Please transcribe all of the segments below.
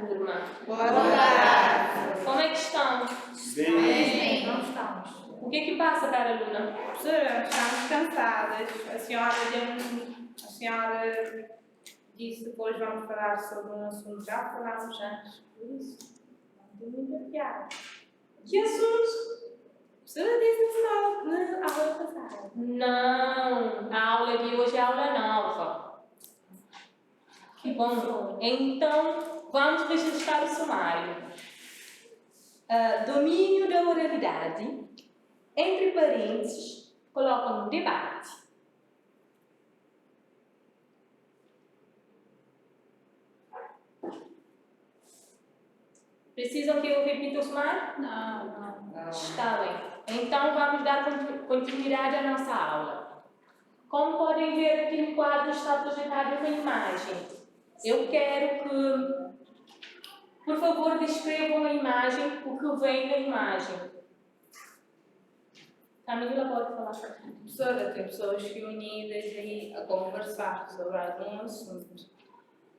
turma! Boa tarde! Como é que estão? Bem. Não estamos. O que é que passa, cara Luna? Professora, estamos cansadas. A senhora disse que hoje vamos falar sobre um assunto que já falámos antes, por isso não tem muita piada. Que assunto? A professora disse na aula passada. Não, a aula de hoje é aula nova. Que bom. Então, vamos registrar o sumário. Domínio da oralidade. Entre parênteses, colocam debate. Precisam que eu repita o sumário? Não. Está bem. Então, vamos dar continuidade à nossa aula. Como podem ver, aqui no quadro está projetada uma imagem. Eu quero que, por favor, descrevam a imagem, o que vem na imagem. Camila pode falar. Professora, tem pessoas reunidas aí a conversar sobre algum assunto.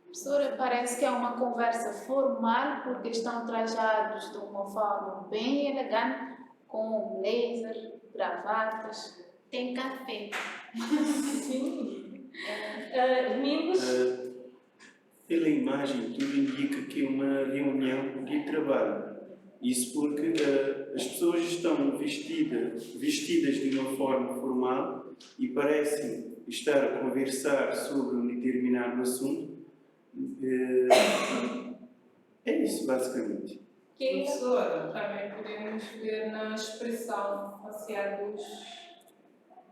Professora, parece que é uma conversa formal porque estão trajados de uma forma bem elegante, com blazer, gravatas. Tem café. Sim. Domingos? Pela imagem, tudo indica que é uma reunião de trabalho. Isso porque as pessoas estão vestidas de uma forma formal e parecem estar a conversar sobre um determinado assunto. É isso, basicamente. Professora, também podemos ver na expressão facial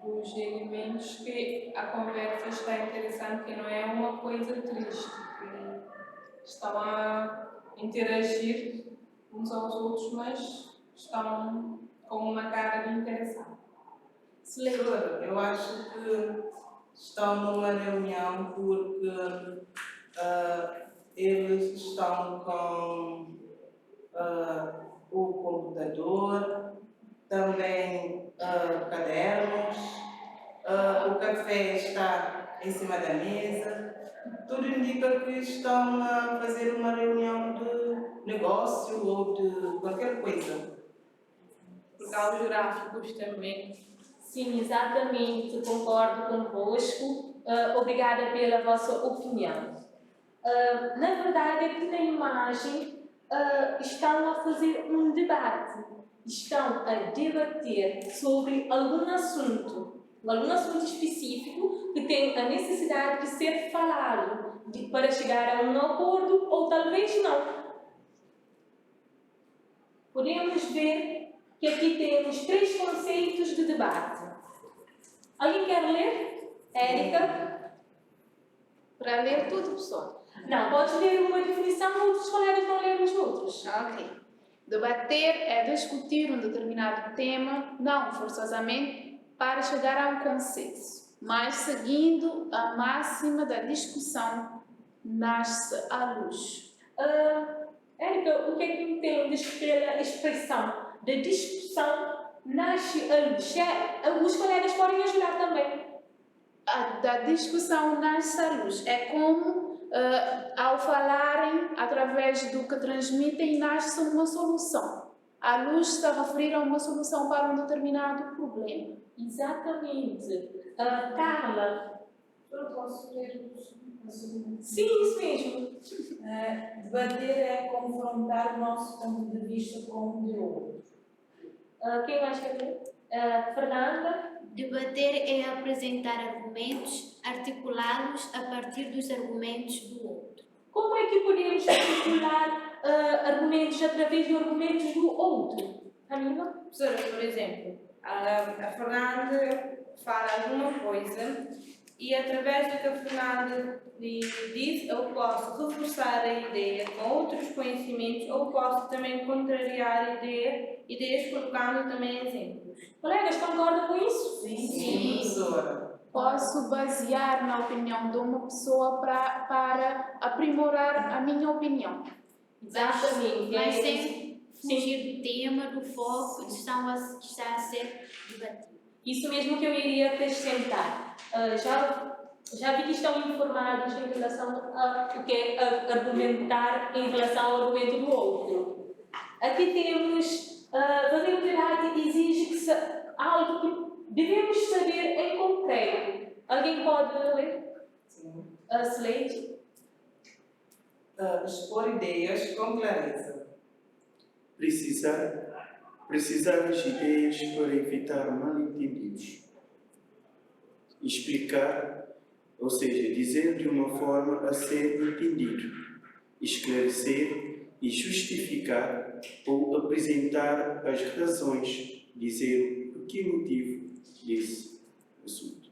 dos elementos que a conversa está interessante, que não é uma coisa triste, que estão a interagir uns aos outros, mas estão com uma cara de interação. Professora, eu acho que estão numa reunião porque eles estão com o computador, também cadernos, o café está em cima da mesa. Tudo indica que estão a fazer uma reunião de negócio ou de qualquer coisa. Porque há os gráficos também. Sim, exatamente, concordo convosco. Obrigada pela vossa opinião. Na verdade, aqui na imagem estão a fazer um debate. Estão a debater sobre algum assunto específico que tem a necessidade de ser falado para chegar a um acordo ou talvez não. Podemos ver que aqui temos 3 conceitos de debate. Alguém quer ler? Érica? Para ler tudo, professor. Não, pode ler uma definição, outros colegas vão ler os outros. Ok. Debater é discutir um determinado tema, não forçosamente para chegar a um consenso, mas seguindo a máxima da discussão, nasce a luz. Érica, o que é que entendes pela expressão da discussão nasce a luz? Os colegas podem ajudar também. Da discussão nasce a luz. É como, ao falarem, através do que transmitem, nasce uma solução. A luz está a referir a uma solução para um determinado problema. Exatamente. Carla? Eu posso ler a segunda. Sim, isso mesmo. Debater é confrontar o nosso ponto de vista com o de outro. Quem mais quer ler? Fernanda? Debater é apresentar argumentos, articulá-los a partir dos argumentos do outro. Como é que podemos articular argumentos através de argumentos do outro? Camila? Professora, por exemplo, a Fernanda fala alguma coisa e através do que a Fernanda diz, eu posso reforçar a ideia com outros conhecimentos ou posso também contrariar ideias colocando também exemplos. Colegas, concordam com isso? Sim, professora. Posso basear na opinião de uma pessoa para aprimorar a minha opinião. Exatamente. Mas sem fugir do tema, do foco que está a ser debatido. Isso mesmo que eu iria acrescentar. Já vi que estão informados em relação ao que é argumentar em relação ao argumento do outro. Aqui temos, fazer um debate exige que algo que devemos saber em concreto. Alguém pode ler? Sim. Slade? Expor ideias com clareza. Precisar das ideias para evitar mal-entendidos. Explicar, ou seja, dizer de uma forma a ser entendido. Esclarecer e justificar ou apresentar as razões, dizer por que motivo desse assunto.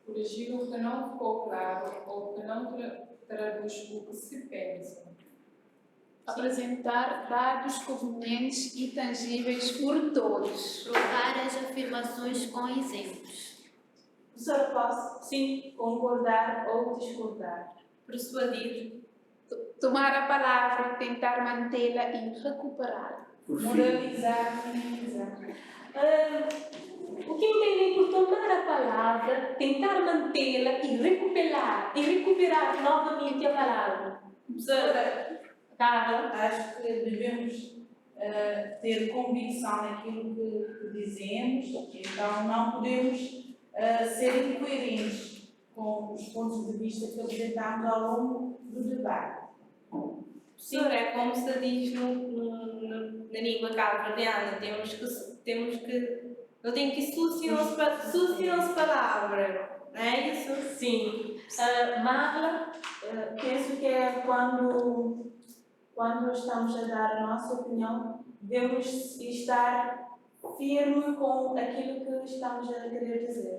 Corrigir o que não ficou claro ou que não traduz o que se pensa. Apresentar dados convenientes e tangíveis por todos. Provar as afirmações com exemplos. Professora, posso Sim. concordar ou discordar? Persuadir. Tomar a palavra, tentar mantê-la e recuperá-la. Por fim, Moralizar, minimizar. O que entendem por tomar a palavra, tentar mantê-la e recuperar novamente a palavra? Professora, Carla? acho que devemos ter convicção naquilo que dizemos, então não podemos ser incoerentes com os pontos de vista que apresentamos ao longo do debate. Professora, é como se diz na língua cabo-verdiana, eu tenho que solucionar-se palavra, não é isso? Sim. Marla? Penso que é quando estamos a dar a nossa opinião, devemos estar firmes com aquilo que estamos a querer dizer.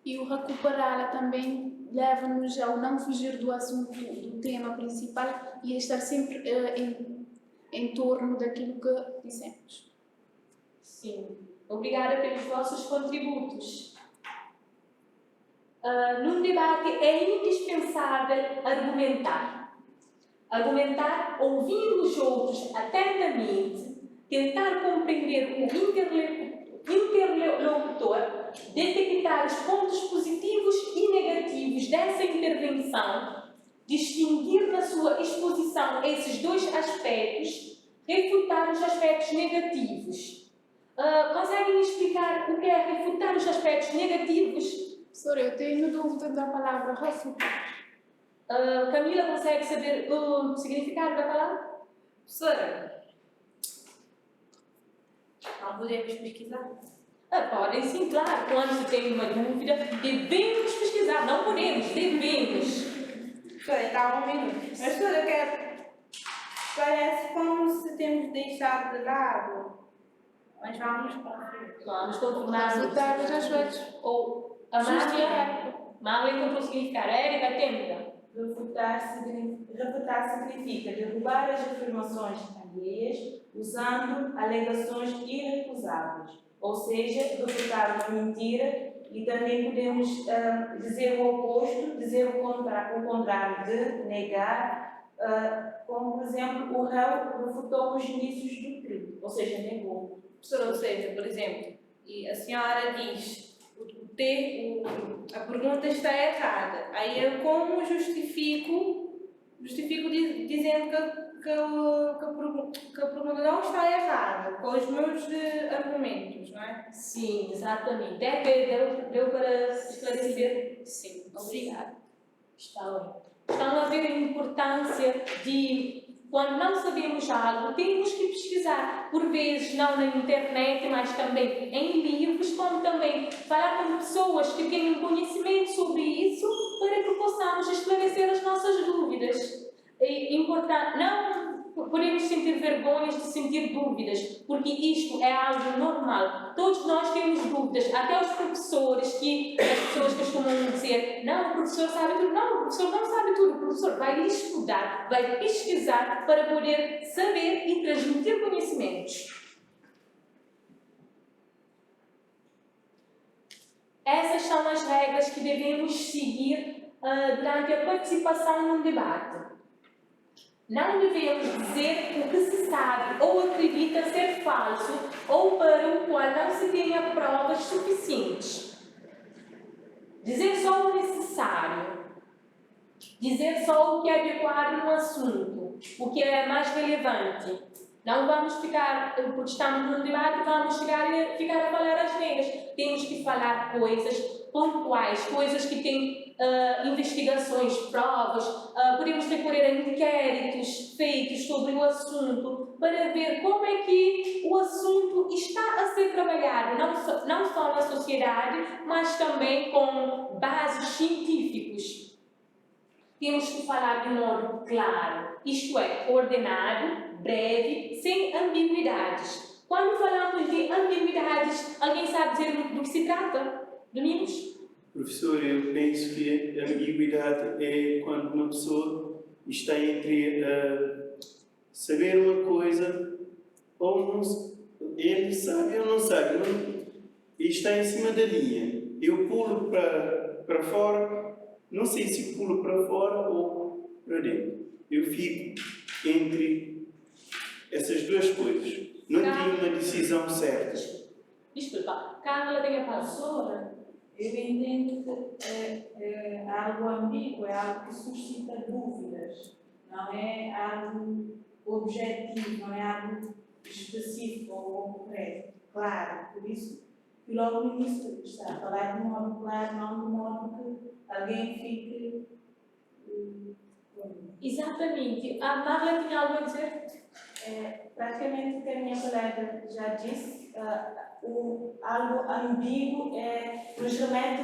E o recuperá-la também leva-nos ao não fugir do assunto, do tema principal e a estar sempre em torno daquilo que dissemos. Sim. Obrigada pelos vossos contributos. Num debate é indispensável argumentar. Argumentar, ouvir os outros atentamente, tentar compreender o interlocutor, detectar os pontos positivos e negativos dessa intervenção, distinguir na sua exposição esses dois aspectos, refutar os aspectos negativos. Conseguem explicar o que é refutar os aspectos negativos? Professora, eu tenho dúvida da palavra refutar. Camila consegue saber o significado da palavra? Professora, não podemos pesquisar? Podem sim, claro. Quando se tem uma dúvida, devemos pesquisar. Não podemos, devemos. Professora, então um minuto. Mas, professora, parece como se temos deixado de lado. Mas vamos conferir. Vamos confirmar. Refutar os aspectos. Ou a Marla encontrou o significado. Érica, tenta. Refutar significa derrubar as afirmações alheias usando alegações irrecusáveis, ou seja, refutar uma mentira, e também podemos dizer o oposto, dizer o contrário de negar, como por exemplo o réu refutou os indícios do crime, ou seja, negou. Professora, ou seja, por exemplo, e a senhora diz a pergunta está errada. Aí eu como justifico dizendo que a pergunta não está errada, com os meus argumentos, não é? Sim, exatamente. Deu para esclarecer? Sim, Obrigada. Estão a ver a importância de, quando não sabemos algo, temos que pesquisar. Por vezes, não na internet, mas também em livros, como também falar com pessoas que tenham conhecimento sobre isso, para que possamos esclarecer as nossas dúvidas. É importante, não podemos sentir vergonha de sentir dúvidas, porque isto é algo normal. Todos nós temos dúvidas, até os professores, que as pessoas costumam dizer, não, o professor sabe tudo. Não, o professor não sabe tudo, o professor vai estudar, vai pesquisar para poder saber e transmitir conhecimentos. Essas são as regras que devemos seguir durante a participação num debate. Não devemos dizer o que se sabe ou acredita ser falso ou para o qual não se tenha provas suficientes. dizer só o necessário, dizer só o que é adequado no assunto, o que é mais relevante. Não vamos ficar, porque estamos num debate, vamos ficar a falar as neiras. Temos que falar coisas pontuais, coisas que têm investigações, provas, podemos recorrer a inquéritos feitos sobre o assunto para ver como é que o assunto está a ser trabalhado, não só na sociedade, mas também com bases científicos. Temos que falar de modo claro, isto é, ordenado, breve, sem ambiguidades. Quando falamos de ambiguidades, alguém sabe dizer do que se trata? Domingos? Professor, eu penso que a ambiguidade é quando uma pessoa está entre saber uma coisa ou não, ele sabe ou não sabe, e está em cima da linha. Eu pulo para fora, não sei se pulo para fora ou para dentro. Eu fico entre essas duas coisas. Não tenho uma decisão certa. Desculpa, Carla tem a palavra. Professora, eu entendo que é algo ambíguo, é algo que suscita dúvidas, não é algo objetivo, não é algo específico ou concreto. Claro, por isso que logo no início está a falar de modo claro, não de modo que alguém fique. Exatamente. A Marla tinha algo a dizer? Praticamente o que a minha colega já disse, algo ambíguo nos remete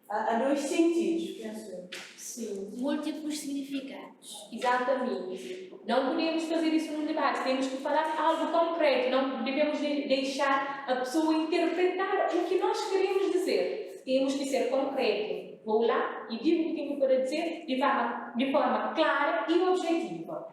a dois sentidos, penso eu. Sim. Múltiplos significados. Exatamente. Não podemos fazer isso num debate, temos que falar algo concreto, não devemos deixar a pessoa interpretar o que nós queremos dizer. Temos que ser concreto. Vou lá e digo o que tenho para dizer de forma clara e objetiva.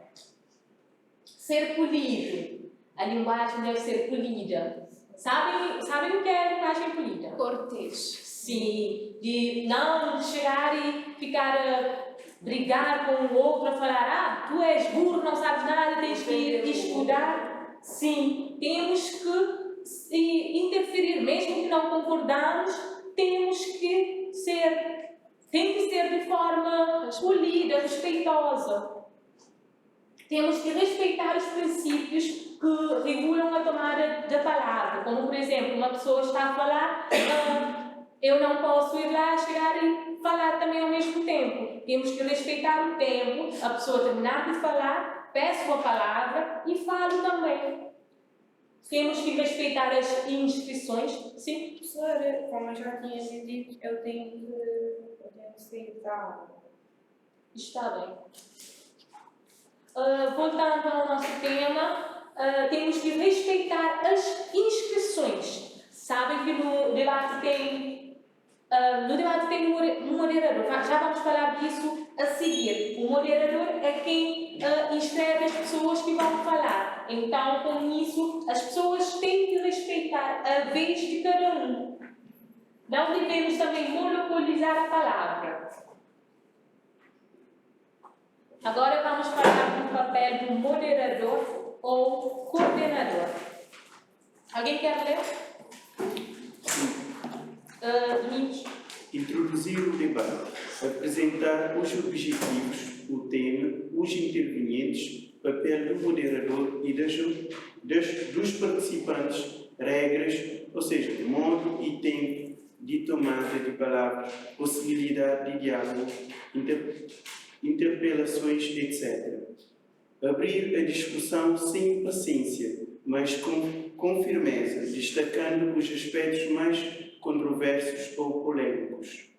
Ser polido. A linguagem deve ser polida. Sabem o que é a linguagem polida? Cortês. Sim, de não chegar e ficar a brigar com o outro, a falar, tu és burro, não sabes nada, tens que ir estudar. Sim, temos que interferir, mesmo que não concordamos, tem que ser de forma polida, respeitosa. Temos que respeitar os princípios que regulam a tomada da palavra, como, por exemplo, uma pessoa está a falar, eu não posso ir lá, chegar e falar também ao mesmo tempo. Temos que respeitar o tempo, a pessoa terminar de falar, peço a palavra e falo também. Temos que respeitar as inscrições. Sim? Professora, como eu já tinha dito, eu tenho que sair da aula. Está bem. Voltando ao nosso tema, temos que respeitar as inscrições. Sabem que no debate tem um moderador. Já vamos falar disso a seguir. O moderador é quem inscreve as pessoas que vão falar. Então, com isso, as pessoas têm que respeitar a vez de cada um. Não devemos também monopolizar a palavra. Agora vamos falar do papel do moderador ou coordenador. Alguém quer ler? Domingos. Introduzir o debate, apresentar os objetivos, o tema, os intervenientes, papel do moderador e dos participantes, regras, ou seja, modo e tempo de tomada de palavras, possibilidade de diálogo, interpelações, etc. Abrir a discussão sem impaciência, mas com firmeza, destacando os aspectos mais controversos ou polêmicos.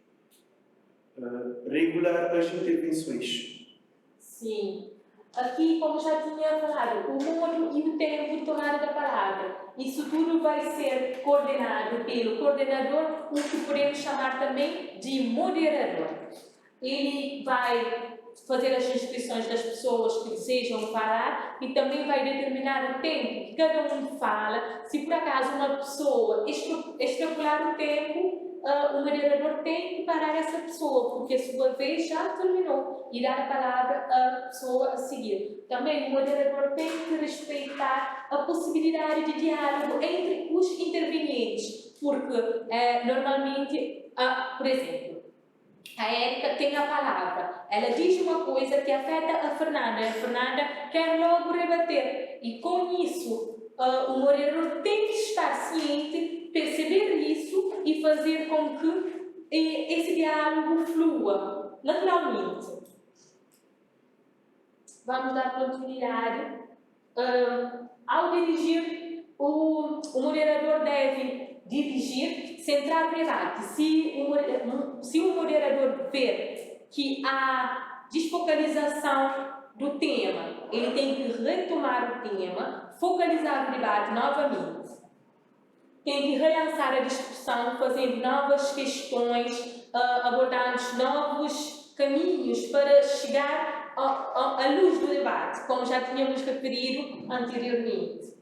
Regular as intervenções. Sim. Aqui, como já tinha falado, o modo e o tempo de tomada da palavra. Isso tudo vai ser coordenado pelo coordenador, o que podemos chamar também de moderador. Ele vai fazer as inscrições das pessoas que desejam falar e também vai determinar o tempo que cada um fala. Se por acaso uma pessoa extrapolar o tempo, o moderador tem que parar essa pessoa, porque a sua vez já terminou, e dar a palavra à pessoa a seguir. Também o moderador tem que respeitar a possibilidade de diálogo entre os intervenientes. porque normalmente, por exemplo, a Érica tem a palavra, ela diz uma coisa que afeta a Fernanda quer logo rebater, e com isso o moderador tem que estar ciente, perceber isso e fazer com que esse diálogo flua naturalmente. Vamos dar continuidade. Ao dirigir, o moderador deve dirigir, centrar o debate. Se o moderador ver que há desfocalização do tema, ele tem que retomar o tema, focalizar o debate novamente. Tem que relançar a discussão, fazendo novas questões, abordando novos caminhos para chegar à luz do debate, como já tínhamos referido anteriormente.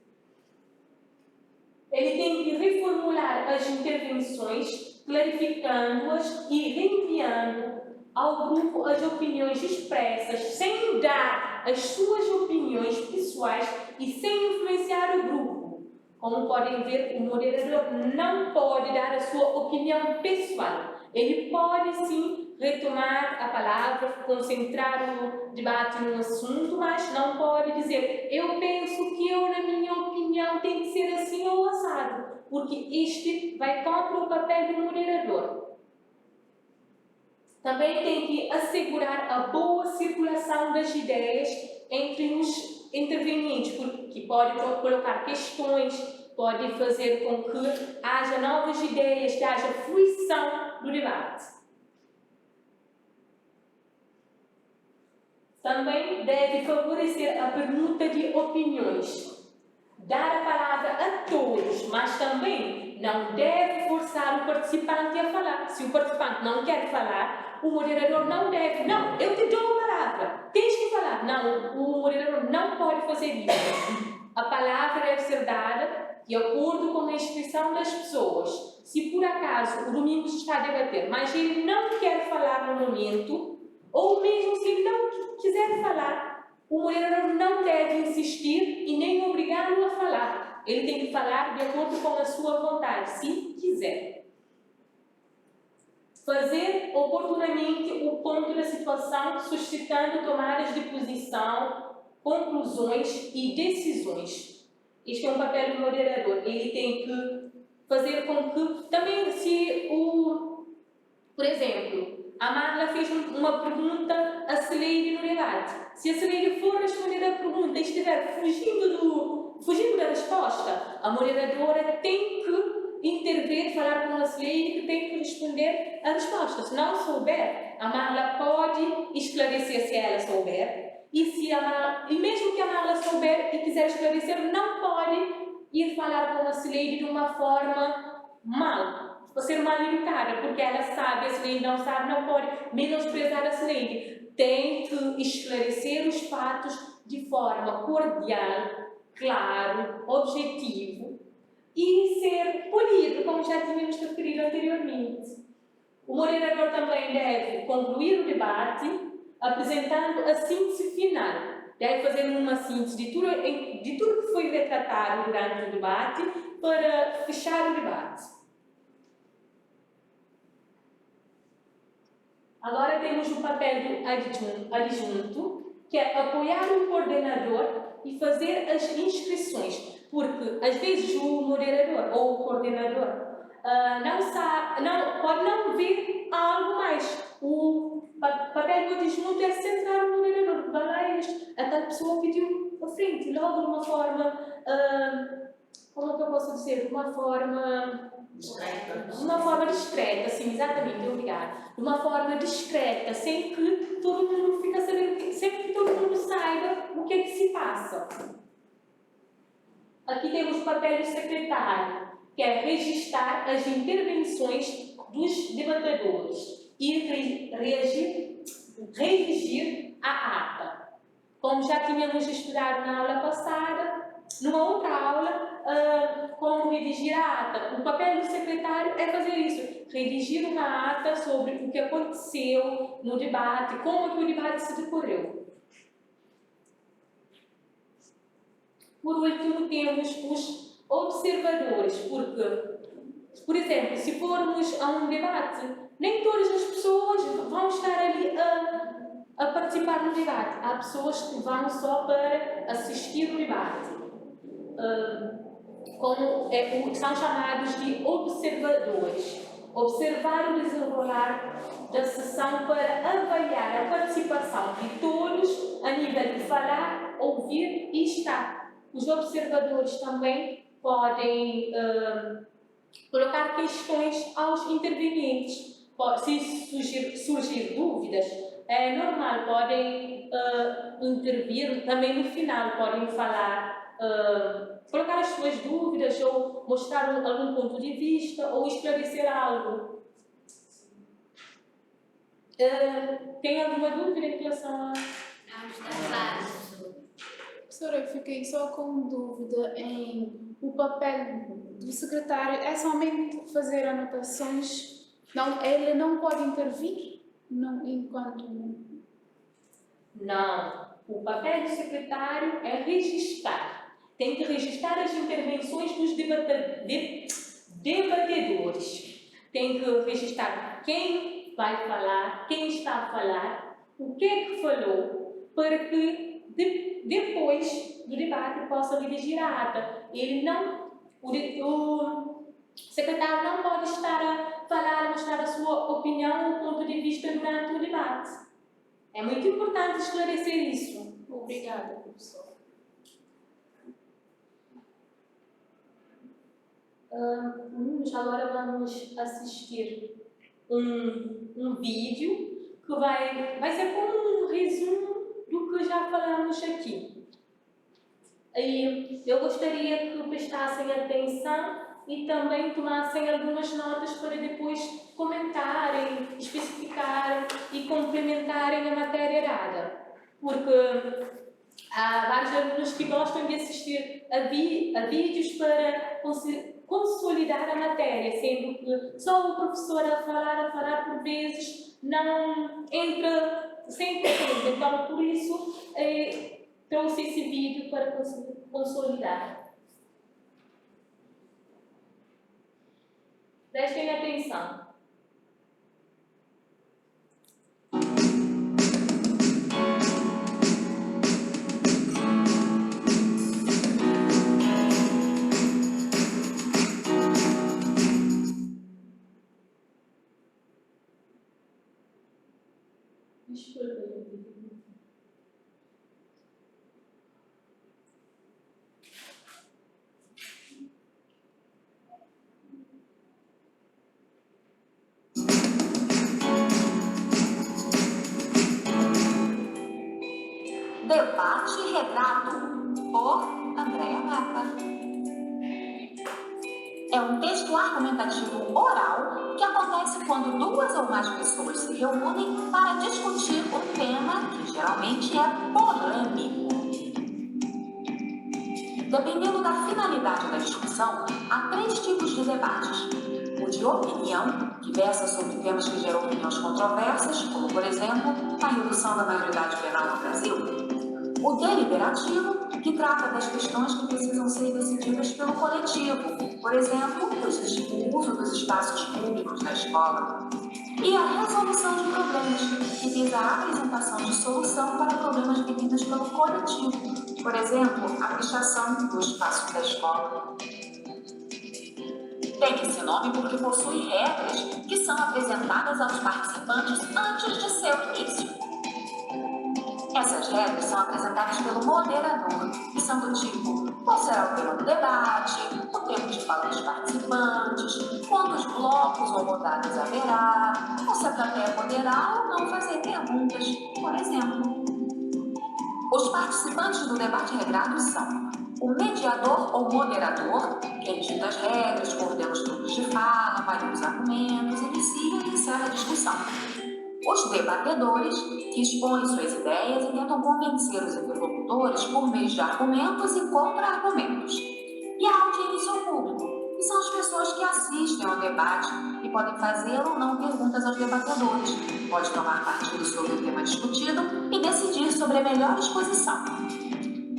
Ele tem que reformular as intervenções, clarificando-as e reenviando ao grupo as opiniões expressas, sem dar as suas opiniões pessoais e sem influenciar o grupo. Como podem ver, o moderador não pode dar a sua opinião pessoal. Ele pode sim retomar a palavra, concentrar o debate no assunto, mas não pode dizer: eu penso que na minha opinião, tem que ser assim ou assado, porque este vai contra o papel do moderador. Também tem que assegurar a boa circulação das ideias entre os intervenientes, porque pode colocar questões, pode fazer com que haja novas ideias, que haja fruição do debate. Também deve favorecer a permuta de opiniões, dar a palavra a todos, mas também não deve forçar o participante a falar. Se o participante não quer falar, o moderador não deve: não, eu te dou a palavra, tens que falar. Não, o moderador não pode fazer isso. A palavra deve ser dada de acordo com a inscrição das pessoas. Se por acaso o Domingos está a debater, mas ele não quer falar no momento, ou mesmo se ele não quiser falar, o moderador não deve insistir e nem obrigá-lo a falar. Ele tem que falar de acordo com a sua vontade, se quiser. Fazer oportunamente o ponto da situação, suscitando tomadas de posição, conclusões e decisões. Este é um papel do moderador. Ele tem que fazer com que, também, se por exemplo, a Marla fez uma pergunta a Celeide no debate. Se a Celeide for responder a pergunta e estiver fugindo da resposta, a moderadora tem que intervir, falar com a Celeide, que tem que responder a resposta. Se não souber, a Marla pode esclarecer se ela souber. E mesmo que a Marla souber e quiser esclarecer, não pode ir falar com a Celeide de uma forma para ser mal educada, porque ela sabe, a Celeide não sabe, não pode menosprezar a Celeide. Tem que esclarecer os fatos de forma cordial, claro, objetivo e ser polido, como já tínhamos referido anteriormente. O moderador também deve concluir o debate apresentando a síntese final. Deve fazer uma síntese de tudo que foi retratado durante o debate para fechar o debate. Agora temos o papel do adjunto, que é apoiar o coordenador e fazer as inscrições, porque às vezes o moderador ou o coordenador pode não ver algo mais. O papel do adjunto é centrar o moderador. A tal pessoa pediu à frente, logo de uma forma, como é que eu posso dizer? De uma forma discreta, sim, exatamente, obrigada. De uma forma discreta, sem que todo mundo fique a saber, sem que todo mundo saiba o que é que se passa. Aqui temos o papel do secretário, que é registrar as intervenções dos debatedores e redigir a ata. Como já tínhamos estudado na aula passada, numa outra aula, como redigir a ata. O papel do secretário é fazer isso, redigir uma ata sobre o que aconteceu no debate, como é que o debate se decorreu. Por último, temos os observadores, porque por exemplo, se formos a um debate, nem todas as pessoas vão estar ali a participar no debate. Há pessoas que vão só para assistir o debate. São chamados de observadores. Observar o desenrolar da sessão para avaliar a participação de todos a nível de falar, ouvir e estar. Os observadores também podem colocar questões aos intervenientes. Se surgir dúvidas, é normal, podem intervir também no final, podem falar, colocar as suas dúvidas ou mostrar algum ponto de vista ou esclarecer algo. Tem alguma dúvida em relação a... Não, está claro. Professora, eu fiquei só com dúvida em o papel do secretário é somente fazer anotações, não, ele não pode intervir enquanto... Não, o papel do secretário é registrar. Tem que registrar as intervenções dos debatedores. Tem que registrar quem vai falar, quem está a falar, o que é que falou, para que depois do debate possa dirigir a ata. O secretário não pode estar a falar, mostrar a sua opinião ou ponto de vista durante o debate. É muito importante esclarecer isso. Obrigada, professora. Agora vamos assistir um vídeo que vai ser como um resumo do que já falamos aqui. E eu gostaria que prestassem atenção e também tomassem algumas notas para depois comentarem, especificarem e complementarem a matéria dada. Porque há vários alunos que gostam de assistir a vídeos para consolidar a matéria, sendo que só o professor a falar por vezes não entra 100%. Então, por isso, trouxe esse vídeo para consolidar. Prestem atenção. Debate regrado por Andréa Mata. É um texto argumentativo oral que acontece quando duas ou mais pessoas se reúnem para discutir um tema que geralmente é polêmico. Dependendo da finalidade da discussão, há 3 tipos de debates. O de opinião, que versa sobre temas que geram opiniões controversas, como, por exemplo, a redução da maioridade penal no Brasil. O deliberativo, que trata das questões que precisam ser decididas pelo coletivo, por exemplo, o uso dos espaços públicos na escola. E a resolução de problemas, que visa a apresentação de solução para problemas vividos pelo coletivo, por exemplo, a pichação do espaço da escola. Tem esse nome porque possui regras que são apresentadas aos participantes antes de seu início. Essas regras são apresentadas pelo moderador, que são do tipo: qual será o tema do debate, o tempo de fala dos participantes, quantos blocos ou rodadas haverá, ou se a plateia poderá ou não fazer perguntas, por exemplo. Os participantes do debate regrado são o mediador ou moderador, que edita as regras, coordena os grupos de fala, avalia os argumentos, inicia e encerra a discussão. Os debatedores, que expõem suas ideias e tentam convencer os interlocutores por meio de argumentos e contra-argumentos. E a audiência ao público, que são as pessoas que assistem ao debate e podem fazer ou não perguntas aos debatedores, pode tomar partido sobre o tema discutido e decidir sobre a melhor exposição.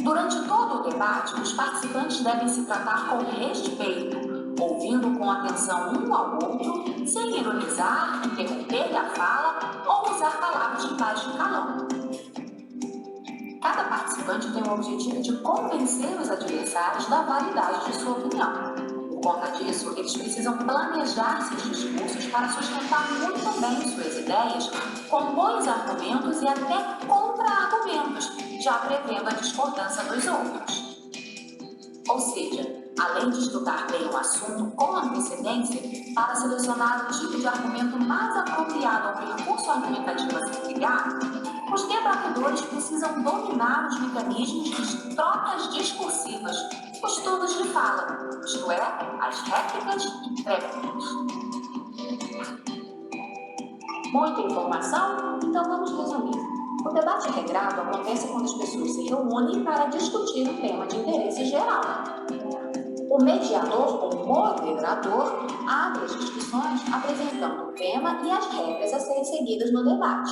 Durante todo o debate, os participantes devem se tratar com respeito, ouvindo com atenção um ao outro, sem ironizar, interromper a fala ou usar palavras de baixo calão. Cada participante tem o objetivo de convencer os adversários da validade de sua opinião. Por conta disso, eles precisam planejar seus discursos para sustentar muito bem suas ideias, com bons argumentos e até contra-argumentos, já prevendo a discordância dos outros. Ou seja, além de estudar bem o assunto com antecedência, para selecionar o tipo de argumento mais apropriado ao percurso argumentativo a se trilhar, os debatedores precisam dominar os mecanismos de trocas discursivas, os turnos de fala, isto é, as réplicas e tréplicas. Muita informação? Então vamos resumir. O debate regrado acontece quando as pessoas se reúnem para discutir um tema de interesse geral. O mediador ou moderador abre as discussões apresentando o tema e as regras a serem seguidas no debate.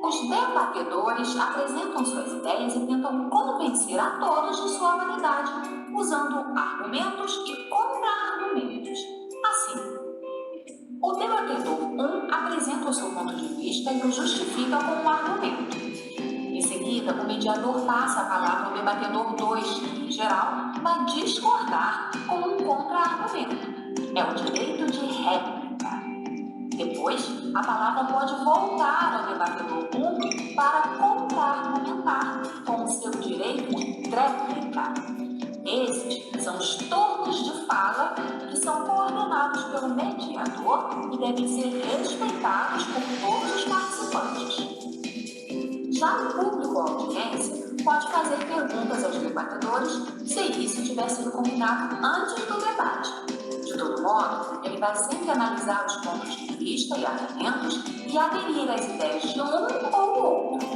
Os debatedores apresentam suas ideias e tentam convencer a todos de sua validade, usando argumentos e contra-argumentos. Assim, o debatedor 1 apresenta o seu ponto de vista e o justifica com um argumento. Em seguida, o mediador passa a palavra ao debatedor 2, que, em geral, vai discordar com um contra-argumento. É o direito de réplica. Depois, a palavra pode voltar ao debatedor 1 para contra-argumentar com o seu direito de tréplica. Esses são os turnos de fala que são coordenados pelo mediador e devem ser respeitados por todos os participantes. Já o público ou audiência pode fazer perguntas aos debatedores se isso tiver sido combinado antes do debate. De todo modo, ele vai sempre analisar os pontos de vista e argumentos e aderir às ideias de um ou outro.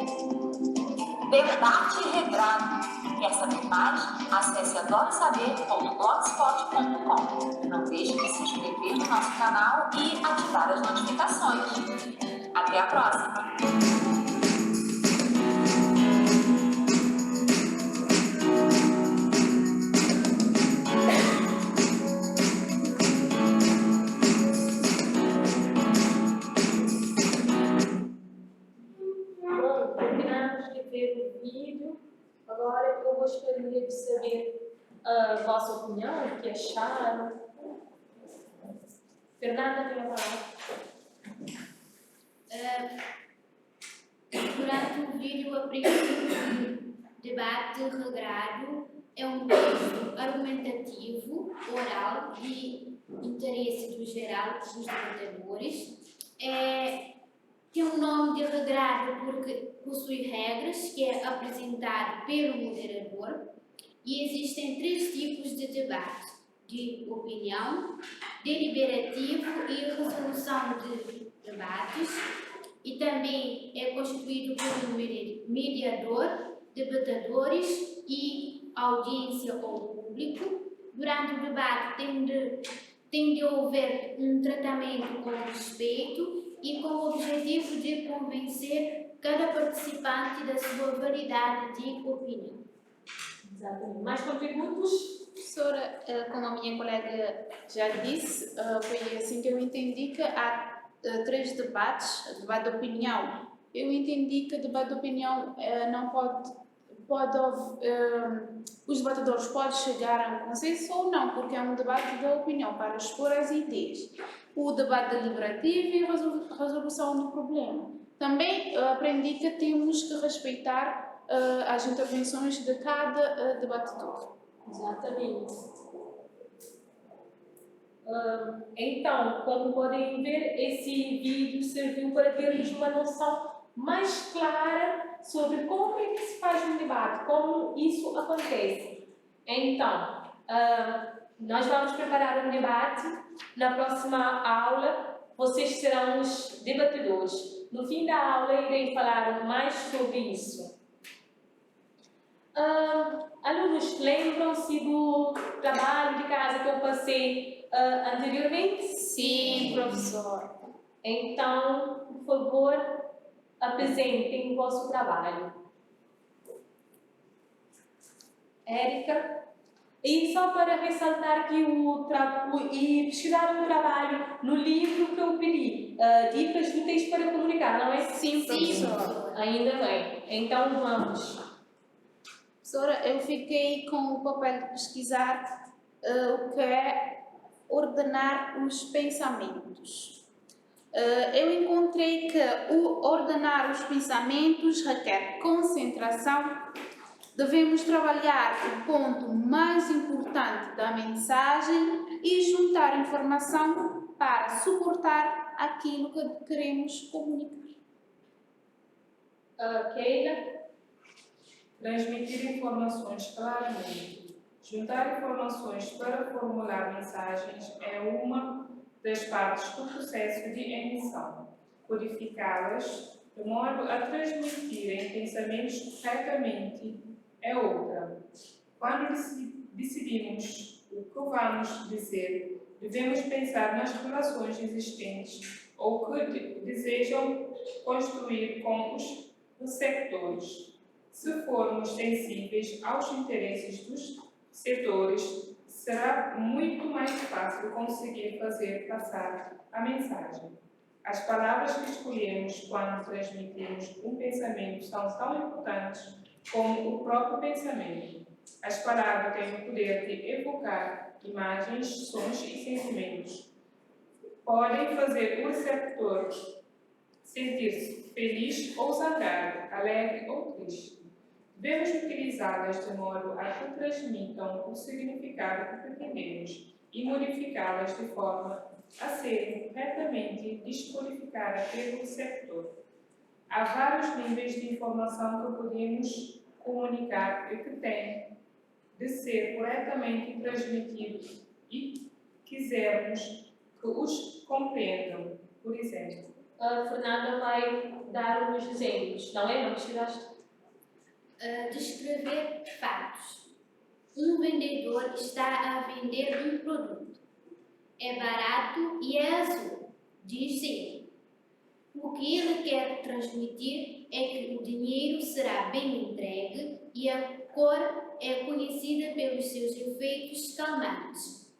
Debate regrado. Quer saber mais? Acesse adorosaber.blogspot.com. Não deixe de se inscrever no nosso canal e ativar as notificações. Até a próxima! Bom, terminamos de ver o vídeo. Agora eu gostaria de saber a vossa opinião, o que acharam. Fernanda, tem a palavra. Durante o vídeo, a princípio, debate regrado é um texto argumentativo, oral, de interesse do geral dos debatedores. Tem um nome de regrado porque possui regras que é apresentado pelo moderador e existem 3 tipos de debate: de opinião, deliberativo e resolução de debates, e também é constituído por um mediador, debatedores e audiência ou público. Durante o debate tem de haver um tratamento com respeito e com o objetivo de convencer cada participante da sua validade de opinião. Exatamente. Mais contributos? Professora, como a minha colega já disse, foi assim que eu entendi que há 3 debates. Debate de opinião. Eu entendi que debate de opinião não os debatedores podem chegar a um consenso ou não, porque é um debate de opinião para expor as ideias. O debate deliberativo e a resolução do problema. Também aprendi que temos que respeitar as intervenções de cada debatedor. Exatamente. Então, como podem ver, esse vídeo serviu para termos uma noção mais clara sobre como é que se faz um debate, como isso acontece. Então, nós vamos preparar um debate. Na próxima aula, vocês serão os debatedores. No fim da aula, irei falar mais sobre isso. Alunos, lembram-se do trabalho de casa que eu passei anteriormente? Sim, professor. Então, por favor, apresentem o vosso trabalho. Érica? E só para ressaltar que e pesquisar um trabalho no livro que eu pedi, dicas úteis para comunicar, não é? Sim, professora. Ainda bem. Então vamos. Professora, eu fiquei com o papel de pesquisar o que é ordenar os pensamentos. Eu encontrei que o ordenar os pensamentos requer concentração. Devemos trabalhar o ponto mais importante da mensagem e juntar informação para suportar aquilo que queremos comunicar. Keila? Transmitir informações claramente. Juntar informações para formular mensagens é uma das partes do processo de emissão. Codificá-las de modo a transmitirem pensamentos corretamente é outra. Quando decidimos o que vamos dizer, devemos pensar nas relações existentes ou que desejam construir com os receptores. Se formos sensíveis aos interesses dos receptores, será muito mais fácil conseguir fazer passar a mensagem. As palavras que escolhemos quando transmitimos um pensamento são tão importantes como o próprio pensamento. As palavras têm o poder de evocar imagens, sons e sentimentos. Podem fazer o receptor sentir-se feliz ou zangado, alegre ou triste. Devemos utilizá-las de modo a que transmitam o significado que pretendemos e modificá-las de forma a serem corretamente descodificadas pelo receptor. Há vários níveis de informação que podemos comunicar e que têm de ser corretamente transmitidos e quisermos que os compreendam. Por exemplo, A Fernanda vai dar uns exemplos, não é? Não precisaste? Descrever fatos. Um vendedor está a vender um produto. É barato e é azul, diz ele. O que ele quer transmitir é que o dinheiro será bem entregue e a cor é conhecida pelos seus efeitos calmantes.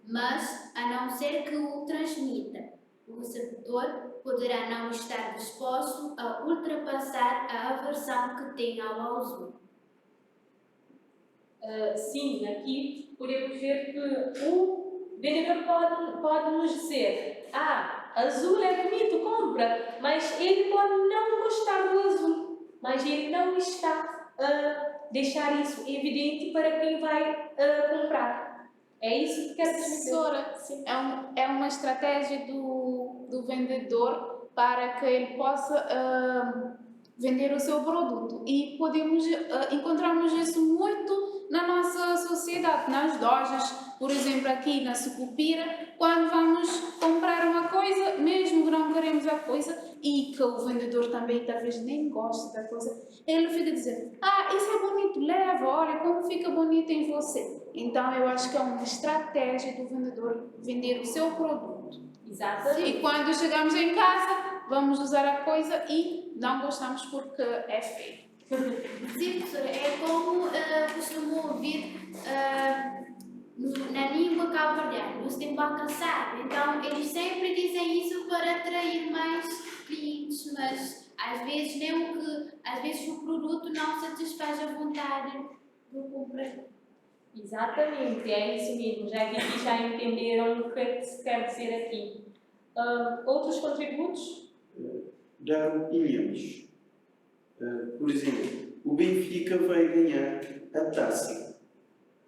Mas, a não ser que o transmita, o receptor poderá não estar disposto a ultrapassar a aversão que tem ao azul. Sim, aqui podemos ver que o vendedor pode nos dizer: azul é bonito, compra, mas ele pode não gostar do azul, mas ele não está a deixar isso evidente para quem vai comprar. É isso que quer dizer. Professora, é uma estratégia do vendedor para que ele possa vender o seu produto. E encontramos isso muito na nossa sociedade, nas lojas, por exemplo, aqui na Sucupira, quando vamos comprar uma coisa, mesmo que não queremos a coisa, e que o vendedor também talvez nem goste da coisa, ele fica dizendo: isso é bonito, leva, olha como fica bonito em você. Então eu acho que é uma estratégia do vendedor vender o seu produto. Exatamente. E quando chegamos em casa, vamos usar a coisa e não gostamos porque é feio. Sim, professora, é como costumo ouvir na língua cabo-verdiana, no Stimbanca sabe. Então, eles sempre dizem isso para atrair mais clientes, mas às vezes o produto não satisfaz a vontade do comprador. Exatamente, é isso mesmo. Já entenderam o que se quer dizer aqui. Outros contributos? Dar opiniões. Por exemplo, o Benfica vai ganhar a taça.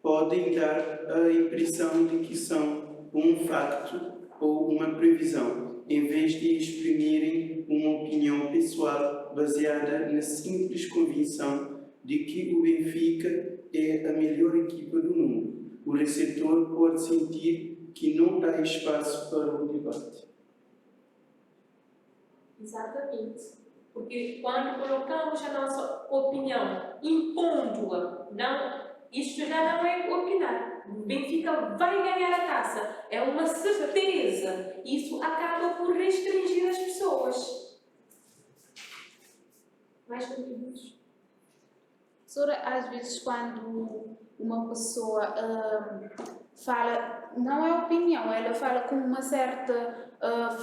Podem dar a impressão de que são um facto ou uma previsão, em vez de exprimirem uma opinião pessoal baseada na simples convicção de que o Benfica é a melhor equipa do mundo. O receptor pode sentir que não há espaço para o debate. Exatamente. Porque quando colocamos a nossa opinião, impondo-a, isto já não é opinar. O Benfica vai ganhar a taça. É uma certeza. Isso acaba por restringir as pessoas. Mais contributos? Professora, às vezes quando uma pessoa fala, não é opinião, ela fala com uma certa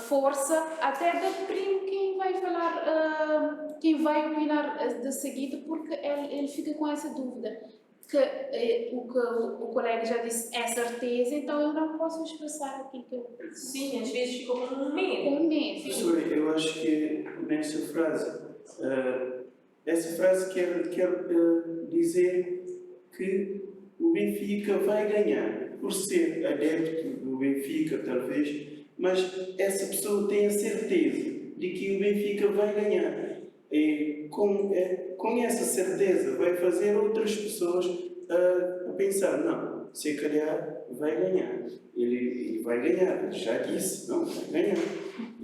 força, até deprime quem vai falar, quem vai opinar de seguida, porque ele fica com essa dúvida. Que o que o colega já disse é certeza, então eu não posso expressar aquilo que eu penso. Sim, às vezes ficou com um medo. Com medo. Professora, eu acho que nessa frase, essa frase quer dizer que o Benfica vai ganhar, por ser adepto do Benfica, talvez, mas essa pessoa tem a certeza de que o Benfica vai ganhar. E com essa certeza vai fazer outras pessoas a pensar, não, se calhar vai ganhar. Ele vai ganhar, ele já disse, não, vai ganhar.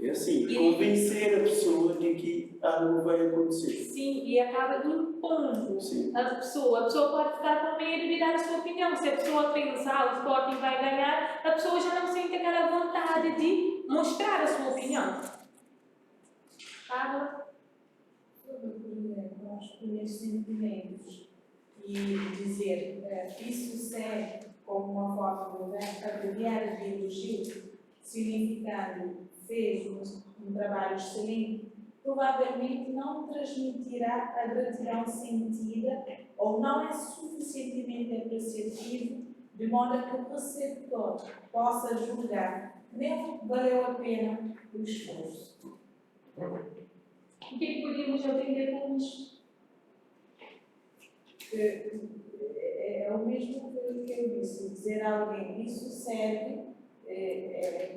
É assim, convencer a pessoa de que algo vai acontecer. Sim, e acaba impondo Sim. a pessoa. A pessoa pode ficar com medo de dar a sua opinião. Se a pessoa pensa, o Sporting vai ganhar, a pessoa já não sente aquela vontade de mostrar a sua opinião. Fala. Nós primeiros sentimentos e dizer isso serve como uma forma de abreviar de elogio, significando fez um trabalho excelente, provavelmente não transmitirá a gratidão sentida ou não é suficientemente apreciativo, de modo a que o receptor possa julgar que nem valeu a pena o esforço. O que é que podíamos aprender com isto? É o mesmo que eu disse, dizer a alguém isso serve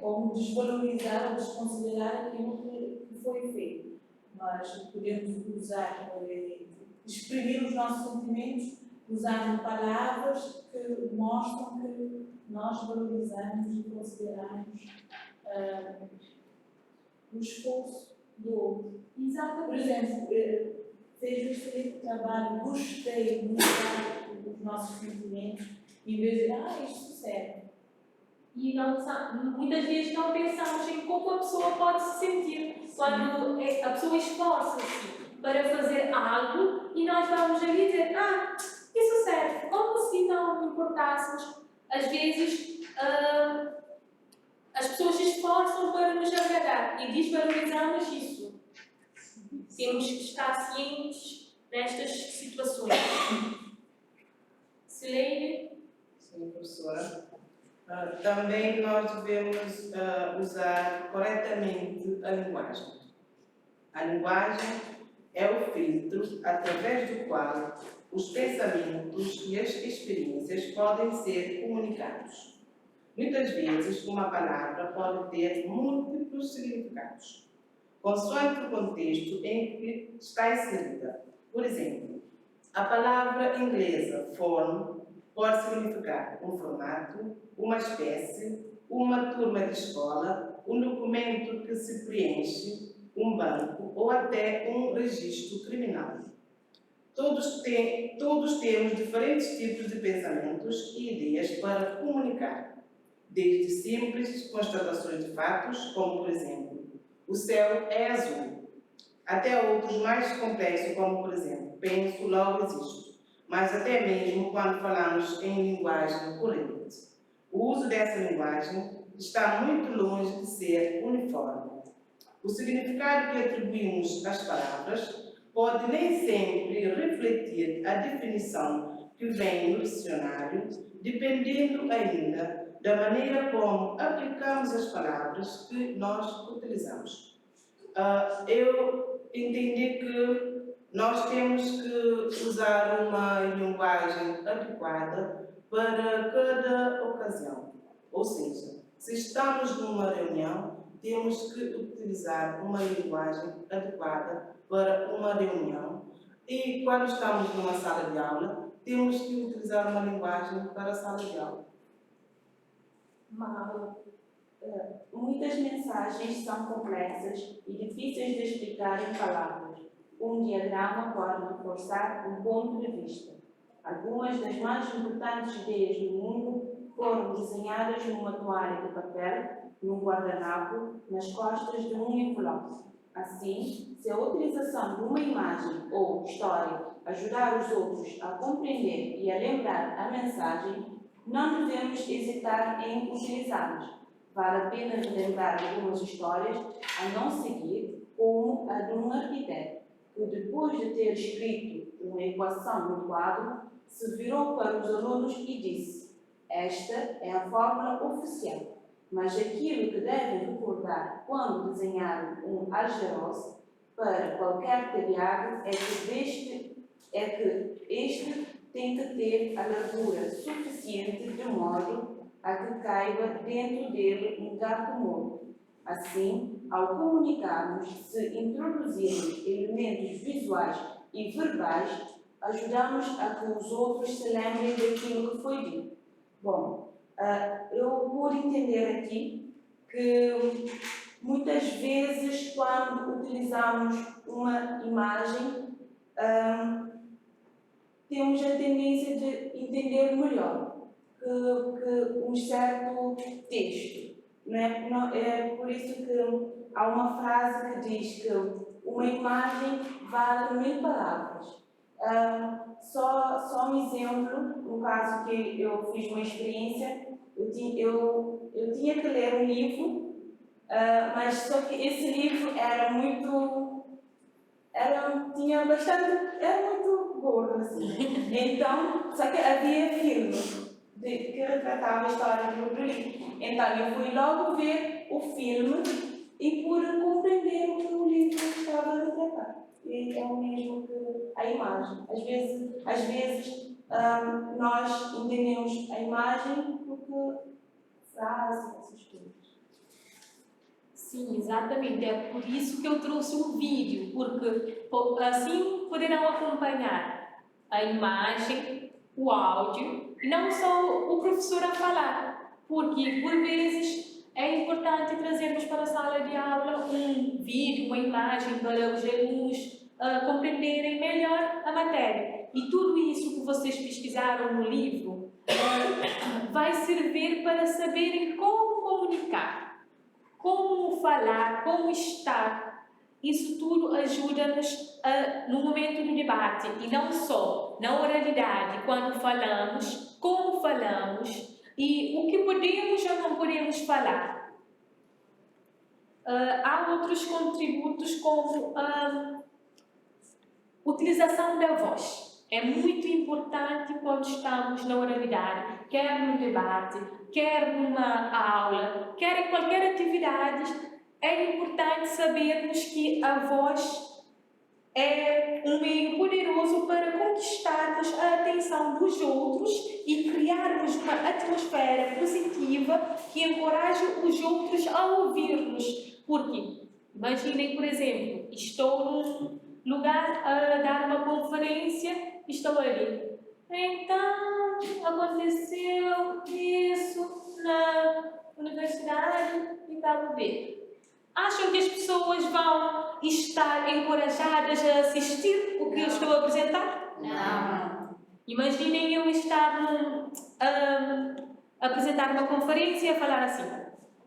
como desvalorizar ou desconsiderar aquilo que foi feito. Mas podemos usar, exprimir os nossos sentimentos usando palavras que mostram que nós valorizamos e consideramos o esforço do outro. Exatamente. Por exemplo, fez um excelente trabalho, gostei de mostrar os nossos sentimentos, em vez de isto serve. E muitas vezes não pensamos em como a pessoa pode se sentir quando a pessoa esforça-se para fazer algo e nós vamos ali dizer, isso serve, como se não importássemos. Às vezes as pessoas se esforçam para nos agradar e desvalorizamos isso. Temos que estar cientes nestas situações. Sileide? Sim, professora. Também nós devemos usar corretamente a linguagem. A linguagem é o filtro através do qual os pensamentos e as experiências podem ser comunicados. Muitas vezes, uma palavra pode ter múltiplos significados, consoante o contexto em que está inserida. Por exemplo, a palavra inglesa form pode significar um formato, uma espécie, uma turma de escola, um documento que se preenche, um banco ou até um registro criminal. Todos temos diferentes tipos de pensamentos e ideias para comunicar, desde simples constatações de fatos, como por exemplo, o céu é azul, até outros mais complexos, como por exemplo, penso, logo existo, mas até mesmo quando falamos em linguagem corrente. O uso dessa linguagem está muito longe de ser uniforme. O significado que atribuímos às palavras pode nem sempre refletir a definição que vem no dicionário, dependendo ainda da maneira como aplicamos as palavras que nós utilizamos. Eu entendi que nós temos que usar uma linguagem adequada para cada ocasião. Ou seja, se estamos numa reunião, temos que utilizar uma linguagem adequada para uma reunião. E quando estamos numa sala de aula, temos que utilizar uma linguagem para a sala de aula. Muitas mensagens são complexas e difíceis de explicar em palavras. Um diagrama pode reforçar um ponto de vista. Algumas das mais importantes ideias do mundo foram desenhadas numa toalha de papel, num guardanapo, nas costas de um envelope. Assim, se a utilização de uma imagem ou história ajudar os outros a compreender e a lembrar a mensagem, não devemos hesitar em utilizá-las. Vale a pena relembrar algumas histórias a não seguir, como a de um arquiteto, que depois de ter escrito uma equação no quadro, se virou para os alunos e disse: esta é a fórmula oficial, mas aquilo que devem recordar quando desenharam um algeroz para qualquer telhado é que este tem que ter a largura suficiente de modo a que caiba dentro dele um gato morto. Assim, ao comunicarmos, se introduzirmos elementos visuais e verbais, ajudamos a que os outros se lembrem daquilo que foi dito. Bom, eu pude entender aqui que muitas vezes, quando utilizamos uma imagem, temos a tendência de entender melhor que um certo texto. É por isso que há uma frase que diz que uma imagem vale 1000 palavras. Só um exemplo, no caso que eu fiz uma experiência, eu tinha que ler um livro, mas só que esse livro era muito gordo, assim. Então, só que havia filme que retratava a história do livro. Então, eu fui logo ver o filme e pude compreender o que o livro estava a retratar. E é o mesmo que a imagem. Às vezes nós entendemos a imagem porque frases, essas coisas. Sim, exatamente. É por isso que eu trouxe um vídeo, porque assim poderão acompanhar a imagem, o áudio, e não só o professor a falar, porque por vezes é importante trazermos para a sala de aula um vídeo, uma imagem para os alunos compreenderem melhor a matéria. E tudo isso que vocês pesquisaram no livro vai servir para saberem como comunicar, como falar, como estar. Isso tudo ajuda-nos no momento do debate, e não só na oralidade, quando falamos, como falamos e o que podemos ou não podemos falar. Há outros contributos como a utilização da voz. É muito importante quando estamos na oralidade, quer no debate, quer numa aula, quer em qualquer atividade. É importante sabermos que a voz é um meio poderoso para conquistarmos a atenção dos outros e criarmos uma atmosfera positiva que encoraje os outros a ouvir-nos. Porque, imaginem, por exemplo, estou num lugar a dar uma conferência, estou ali. Então, aconteceu isso na Universidade de Cabo Verde. Acham que as pessoas vão estar encorajadas a assistir o que eu estou a apresentar? Não. Imaginem eu estar a apresentar uma conferência e a falar assim: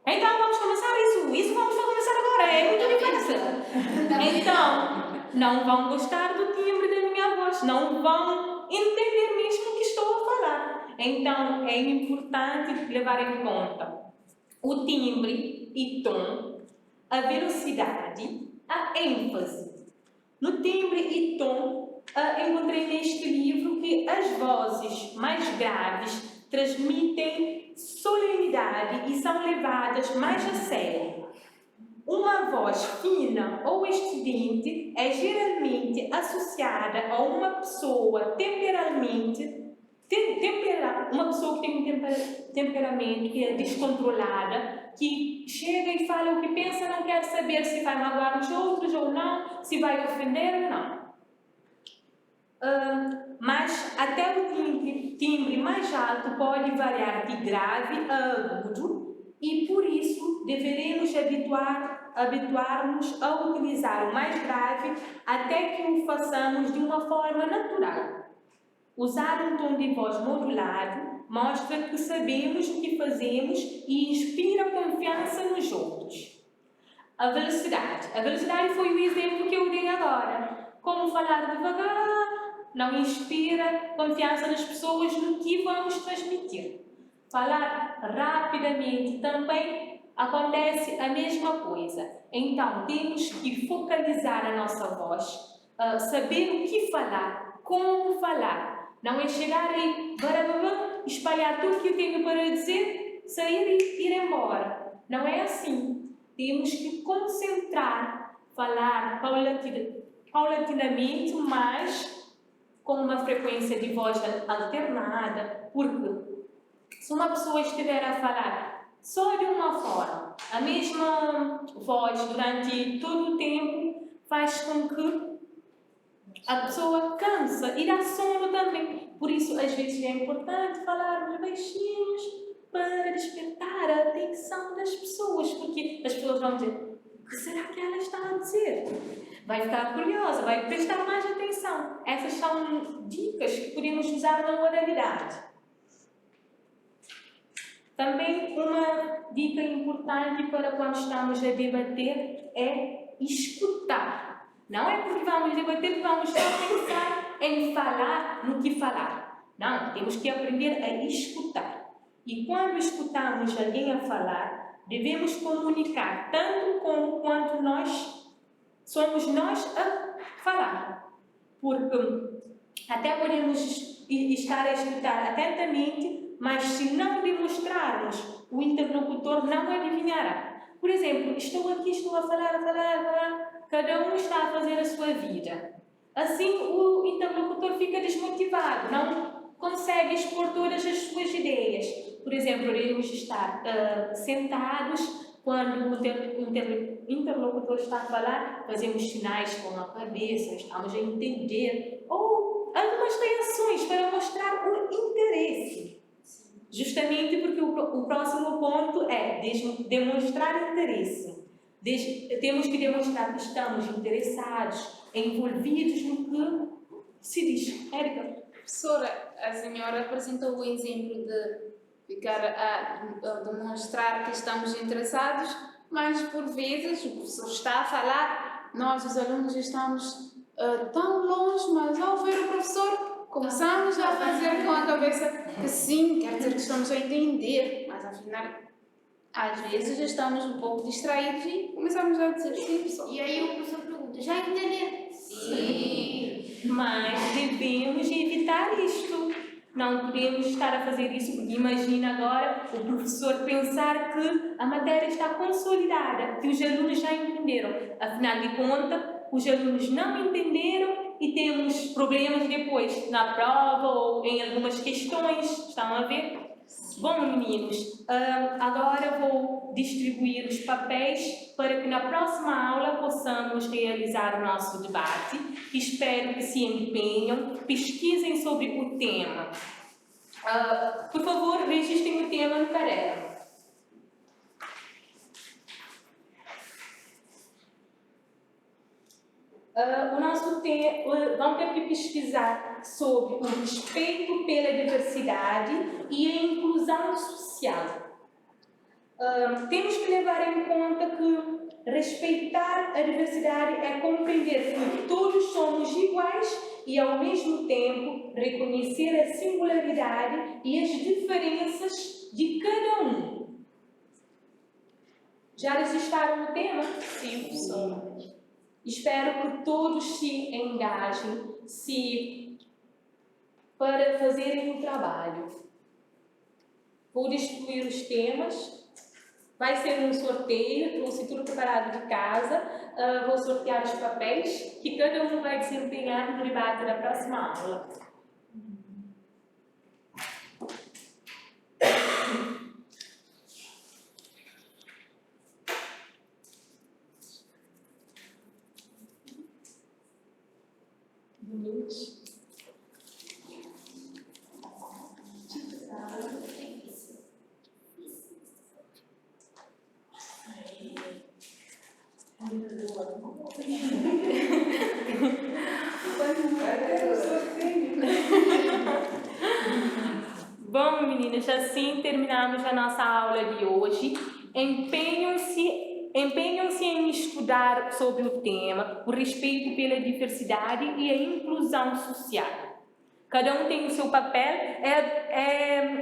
então vamos começar isso vamos começar agora, é muito difícil. Então, não vão gostar do timbre da minha voz, não vão entender mesmo o que estou a falar. Então, é importante levar em conta o timbre e tom, a velocidade, a ênfase. No timbre e tom, encontrei neste livro que as vozes mais graves transmitem solenidade e são levadas mais a sério. Uma voz fina ou estridente é geralmente associada a uma pessoa uma pessoa que tem um temperamento que é descontrolada, que chega e fala o que pensa, não quer saber se vai magoar os outros ou não, se vai ofender ou não. Mas até o timbre mais alto pode variar de grave a agudo, e por isso deveremos habituar-nos a utilizar o mais grave até que o façamos de uma forma natural. Usar um tom de voz modulado mostra que sabemos o que fazemos e inspira confiança nos outros. A velocidade. A velocidade foi o exemplo que eu dei agora. Como falar devagar, não inspira confiança nas pessoas no que vamos transmitir. Falar rapidamente também acontece a mesma coisa. Então, temos que focalizar a nossa voz, saber o que falar, como falar. Não é chegar aí, espalhar tudo que eu tenho para dizer, sair e ir embora. Não é assim. Temos que concentrar, falar paulatinamente, mas com uma frequência de voz alternada, porque se uma pessoa estiver a falar só de uma forma, a mesma voz durante todo o tempo, faz com que a pessoa cansa e dá sono também. Por isso, às vezes, é importante falarmos baixinhos para despertar a atenção das pessoas, porque as pessoas vão dizer: o que será que ela está a dizer? Vai ficar curiosa, vai prestar mais atenção. Essas são dicas que podemos usar na oralidade. Também uma dica importante para quando estamos a debater é escutar. Não é porque vamos debater que vamos só pensar em falar no que falar. Não, temos que aprender a escutar. E quando escutamos alguém a falar, devemos comunicar tanto como quanto somos nós a falar. Porque até podemos estar a escutar atentamente, mas se não demonstrarmos, o interlocutor não adivinhará. Por exemplo, estou a falar, cada um está a fazer a sua vida. Assim, o interlocutor fica desmotivado, não consegue expor todas as suas ideias. Por exemplo, podemos estar sentados, quando o interlocutor está a falar, fazemos sinais com a cabeça, estamos a entender, ou algumas reações para mostrar o interesse. Justamente porque o próximo ponto é demonstrar interesse. Temos que demonstrar que estamos interessados, envolvidos no que se diz. Érica? Professora, a senhora apresentou o exemplo de ficar a demonstrar que estamos interessados, mas por vezes o professor está a falar, nós os alunos estamos tão longe, mas ao ver o professor começamos a fazer com a cabeça que sim, quer dizer que estamos a entender, mas afinal às vezes estamos um pouco distraídos e começamos a dizer sim, professor. E aí o professor pergunta: já entenderam? Sim. Mas devemos evitar isto. Não podemos estar a fazer isso, porque imagina agora o professor pensar que a matéria está consolidada, que os alunos já entenderam. Afinal de contas, os alunos não entenderam e temos problemas depois na prova ou em algumas questões. Estão a ver? Bom, meninos, agora vou distribuir os papéis para que na próxima aula possamos realizar o nosso debate. Espero que se empenhem, pesquisem sobre o tema. Por favor, registrem o tema no caderno. O nosso tema, vamos ter que pesquisar sobre o respeito pela diversidade e a inclusão social. Temos que levar em conta que respeitar a diversidade é compreender que todos somos iguais e, ao mesmo tempo, reconhecer a singularidade e as diferenças de cada um. Já registraram o tema? Sim, professora. Espero que todos se engajem para fazerem o trabalho. Vou distribuir os temas. Vai ser um sorteio, trouxe tudo preparado de casa. Vou sortear os papéis que cada um vai desempenhar no debate da próxima aula. Bom, meninas, assim terminamos a nossa aula de hoje. Empenhem-se empenham-se em estudar sobre o tema, o respeito pela diversidade e a inclusão social. Cada um tem o seu papel,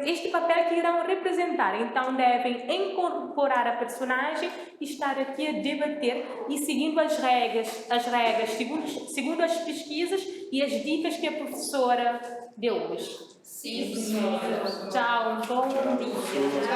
este papel que irão representar, então devem incorporar a personagem e estar aqui a debater e seguindo as regras segundo as pesquisas e as dicas que a professora deu hoje. Sim, professora. Tchau, bom dia.